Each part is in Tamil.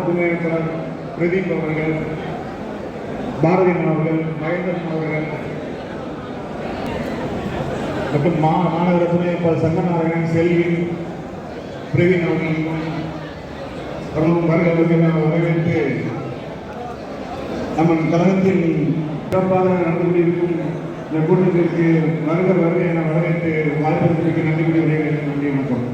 துணை அமைச்சர் பிரதீப் அவர்கள், பாரதியன் அவர்கள், மகேந்திரன் அவர்கள் மற்றும் மாநகர துணை அமைப்பாளர் சங்கநாராயணன், செல்வி, பிரவீன் அவர்களும் வரவேற்று நம்ம கழகத்தின் சிறப்பாக நடந்து கொண்டிருக்கும் இந்த கூட்டத்திற்கு வருகை என வரவேற்று வாய்ப்பதற்கு நன்றி கூறி விடைபெறுகிறேன். நன்றி, வணக்கம்.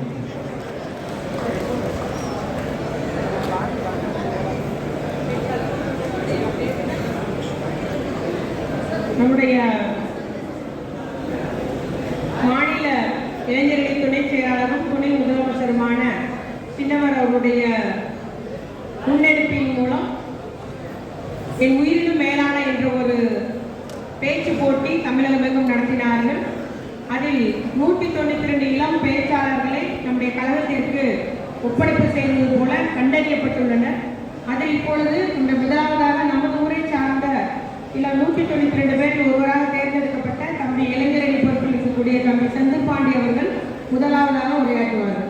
நம்முடைய மாநில இளைஞரணி துணை செயலாளரும் துணை முதலமைச்சருமான சின்னவர் அவருடைய முன்னெடுப்பின் மூலம் என் உயிரினும் மேலான என்ற ஒரு பேச்சு போட்டி தமிழகமெங்கும் நடத்தினார்கள். அதில் 192 இளம் பேச்சாளர்களை நம்முடைய கழகத்திற்கு ஒப்படைப்பு செய்தது போல கண்டறியப்பட்டுள்ளனர். அதில் இப்பொழுது இந்த முதலாவதாக நமது ஊரை சார்ந்த 192 பேரில் ஒருவராக தேர்ந்தெடுக்கப்பட்ட தம்பி இளைஞரணி பொறுப்பில் இருக்கக்கூடிய தம்பி செந்தில் பாண்டி அவர்கள் முதலாவதாக உரையாற்றுவார்கள்.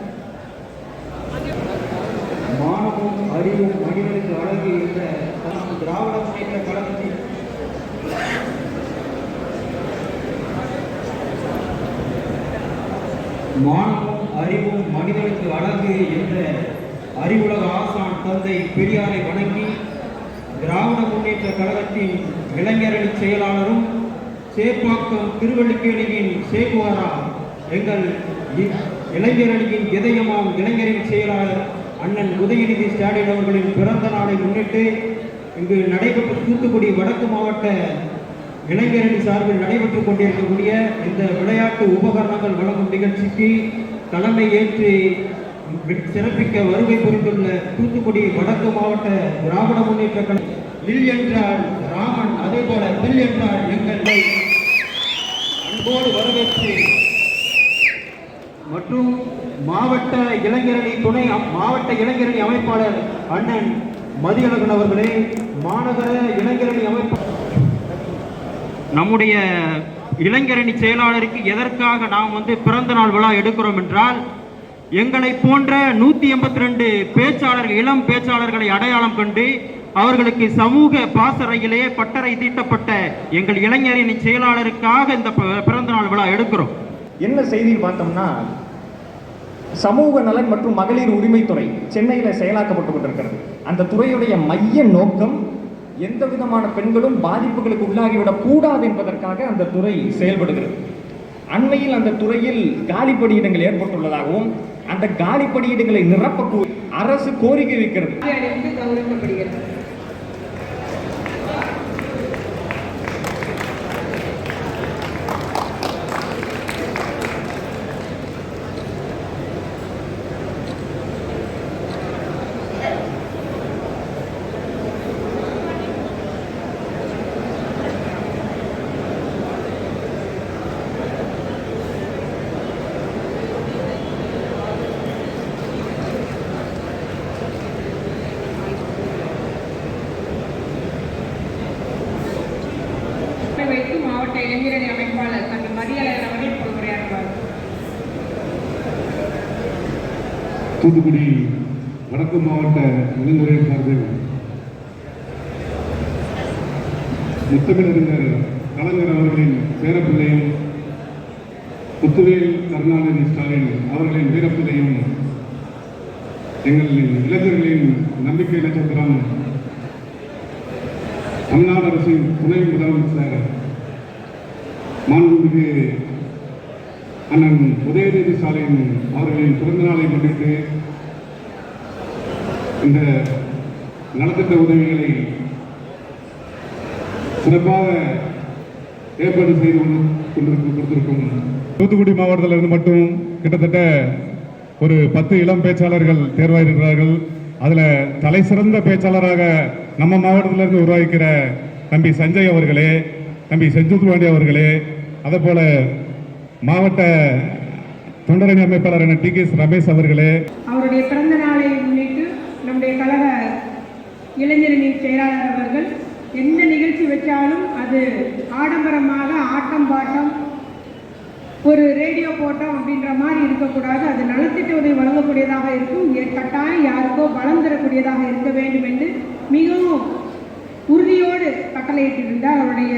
மானமும் அறிவும் மனிதனுக்கு அழகு என்ற திராவிட முன்னேற்ற கழகத்தின் மானமும் அறிவும் மனிதனுக்கு அழகு என்ற அறிவுலக ஆசான் தந்தை பெரியாரை வணங்கி திராவிட முன்னேற்ற கழகத்தின் இளைஞரணி செயலாளரும் சேப்பாக்கம் திருவள்ளிக்கேணியின் சேகுவாரா எங்கள் இளைஞரணியின் இதயமாம் இளைஞரணி செயலாளர் அண்ணன் உதயநிதி ஸ்டாலின் அவர்களின் பிறந்த நாளை முன்னிட்டு இங்கு நடைபெற்ற தூத்துக்குடி வடக்கு மாவட்ட இளைஞரணி சார்பில் நடைபெற்றுக் கொண்டிருக்கக்கூடிய இந்த விளையாட்டு உபகரணங்கள் வழங்கும் நிகழ்ச்சிக்கு தலைமை ஏற்று சிறப்பிக்க வருகை புரிந்துள்ள தூத்துக்குடி வடக்கு மாவட்ட திராவிட முன்னேற்ற கழகம் வில் என்றால் ராமன், அதே போல வில் என்றால் எங்களை அன்போடு வரவேற்று மற்றும் மாவட்ட இளைஞரணி அமைப்பாளர் அண்ணன் மதியழகன் அவர்களே, மாநகர இளைஞரணி அமைப்பாளர் நம்முடைய இளைஞரணி செயலாளருக்கு எதற்காக நாம் பிறந்த நாள் விழா எடுக்கிறோம் என்றால், எங்களை போன்ற 182 பேச்சாளர்கள், இளம் பேச்சாளர்களை அடையாளம் கண்டு அவர்களுக்கு சமூக பாசறையிலேயே பட்டறை தீட்டப்பட்ட எங்கள் இளைஞரணி செயலாளருக்காக இந்த பிறந்த நாள் விழா எடுக்கிறோம். என்ன செய்தியில் பார்த்தோம்னா, சமூக நலன் மற்றும் மகளிர் உரிமைத்துறை சென்னையில் செயலாக்கப்பட்டு கொண்டிருக்கிறது. அந்த துறையுடைய மைய நோக்கம் எந்த விதமான பெண்களும் பாதிப்புகளுக்கு உள்ளாகிவிடக் கூடாது என்பதற்காக அந்த துறை செயல்படுகிறது. அண்மையில் அந்த துறையில் காலி பணியிடங்கள் ஏற்பட்டுள்ளதாகவும் அந்த காலி பணியிடங்களை நிரப்ப அரசு கோரிக்கை வைக்கிறது. மாவட்ட இளைஞரணி அமைப்பாளர் தம்பி மதியழகன் அவர்கள் உரையாற்றுவார். தூத்துக்குடி வடக்கு மாவட்ட இளைஞரணி சார்பில் முத்தமிழறிஞர் கலைஞர் அவர்களின் பேரப்பிள்ளையும் முத்துவேல் கருணாநிதி ஸ்டாலின் அவர்களின் வீரப்பிள்ளையும் எங்களின் இளைஞர்களின் நம்பிக்கை நட்சத்திரம் தமிழ்நாடு அரசின் துணை முதலமைச்சர் மாண்புமிகு அண்ணன் உதயநிதி ஸ்டாலின் அவர்களின் பிறந்த நாளை முன்னிட்டு இந்த நலத்திட்ட உதவிகளை சிறப்பாக ஏற்பாடு செய்து கொடுத்திருக்கும் தூத்துக்குடி மாவட்டத்திலிருந்து மட்டும் கிட்டத்தட்ட ஒரு 10 இளம் பேச்சாளர்கள் தேர்வாயிருக்கிறார்கள். அதில் தலை சிறந்த பேச்சாளராக நம்ம மாவட்டத்திலிருந்து உருவாக்கிற தம்பி சஞ்சய் அவர்களே, தம்பி செஞ்சூர் பாண்டி அவர்களே, அதே போல மாவட்ட தொண்டரணி அமைப்பாளரான TKS ரமேஷ் அவர்களே, அவருடைய பிறந்த நாளை முன்னிட்டு நம்முடைய கழக இளைஞரணி செயலாளர் அவர்கள் எந்த நிகழ்ச்சி வச்சாலும் அது ஆடம்பரமாக ஆட்டம் பாட்டம் ஒரு ரேடியோ போட்டோம் அப்படின்ற மாதிரி இருக்கக்கூடாது. அது நலத்திட்ட உதவி வழங்கக்கூடியதாக இருக்கும். கட்டாயம் யாருக்கோ பலம் தரக்கூடியதாக இருக்க வேண்டும் என்று மிகவும் உறுதியோடு கட்டளையிட்டிருந்தார் அவருடைய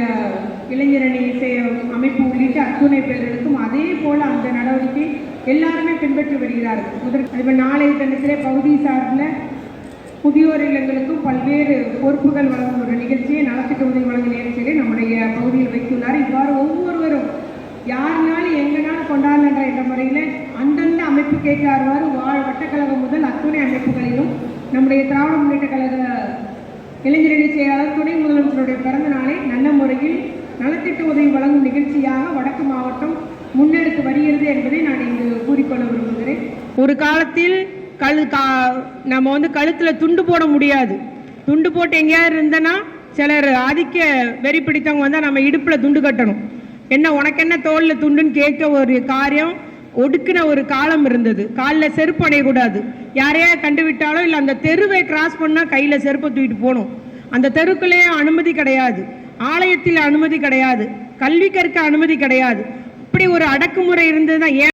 இளைஞரணி அமைப்பு உள்ளிட்ட அத்துணை பேர்களுக்கும். அதே போல அந்த நடவடிக்கை எல்லாருமே பின்பற்றி வருகிறார்கள். இப்போ நாளைய தினத்திலே பகுதி சார்பில் முதியோர் இல்லங்களுக்கும் பல்வேறு பொறுப்புகள் வழங்கும் ஒரு நிகழ்ச்சியை நலத்திட்ட உதவி வழங்கும் நிகழ்ச்சியை நம்முடைய பகுதியில் வைத்துள்ளார். இவ்வாறு ஒவ்வொருவரும் யாருனாலும் எங்கனாலும் கொண்டாடலன்ற என்ற முறையில் அந்தந்த அமைப்பு கேட்காறுவாறு வட்டக்கழகம் முதல் அத்துணை அமைப்புகளிலும் நம்முடைய திராவிட முன்னேற்ற கழக இளைஞரணி செயலாளர் துணை முதலமைச்சருடைய பிறந்த நாளை நல்ல முறையில் நலத்திட்ட உதவி வழங்கும் நிகழ்ச்சியாக வடக்கு மாவட்டம் முன்னெடுத்து வருகிறது என்பதை நான் இங்கு கூறிக்கொள்ள விரும்புகிறேன். ஒரு காலத்தில் நம்ம கழுத்தில் துண்டு போட முடியாது. துண்டு போட்டு எங்கேயாவது இருந்தனா சிலர் ஆதிக்க வெறி பிடித்தவங்க வந்தால் நம்ம இடுப்பில் துண்டு கட்டணும். என்ன உனக்கு என்ன தோளில் துண்டுன்னு கேட்க ஒரு காரியம் ஒடுக்கின ஒரு காலம் இருந்தது. காலில் செருப்பு அடையக்கூடாது. யாரையா கண்டுவிட்டாலோ இல்லை அந்த தெருவை கிராஸ் பண்ணால் கையில் செருப்பை தூக்கிட்டு போகணும். அந்த தெருக்குள்ளே அனுமதி கிடையாது, ஆலயத்தில் அனுமதி கிடையாது, கல்வி கற்க அனுமதி கிடையாது. இப்படி ஒரு அடக்குமுறை இருந்தது தான்.